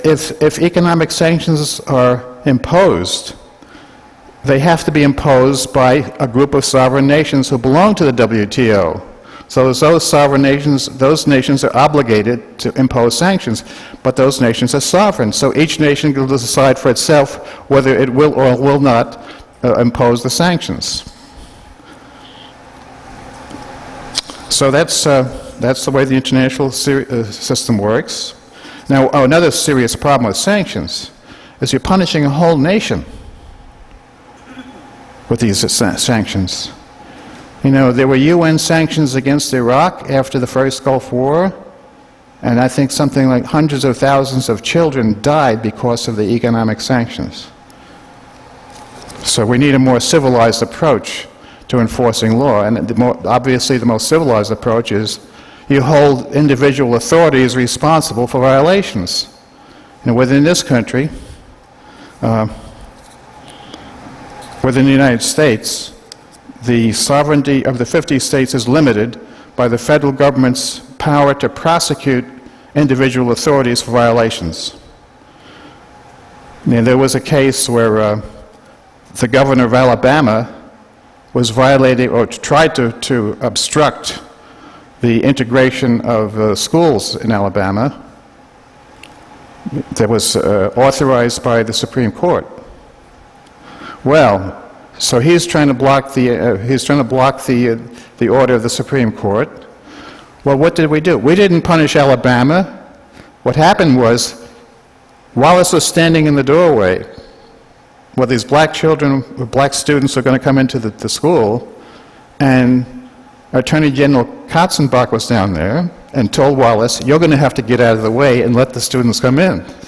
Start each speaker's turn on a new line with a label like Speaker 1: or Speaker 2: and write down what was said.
Speaker 1: if economic sanctions are imposed, they have to be imposed by a group of sovereign nations who belong to the WTO. So as those sovereign nations, those nations are obligated to impose sanctions, but those nations are sovereign. So each nation will decide for itself whether it will or will not impose the sanctions. So that's the way the international system works. Now, another serious problem with sanctions is you're punishing a whole nation with these sanctions. You know, there were UN sanctions against Iraq after the first Gulf War, and I think something like hundreds of thousands of children died because of the economic sanctions. So we need a more civilized approach to enforcing law, and obviously the most civilized approach is you hold individual authorities responsible for violations. And within this country, within the United States, the sovereignty of the 50 states is limited by the federal government's power to prosecute individual authorities for violations. And there was a case where the governor of Alabama was violating or tried to obstruct the integration of schools in Alabama that was authorized by the Supreme Court. Well, so he's trying to block the order of the Supreme Court. Well, what did we do? We didn't punish Alabama. What happened was Wallace was standing in the doorway where these black children, black students were going to come into the school, and Attorney General Katzenbach was down there and told Wallace, "You're going to have to get out of the way and let the students come in."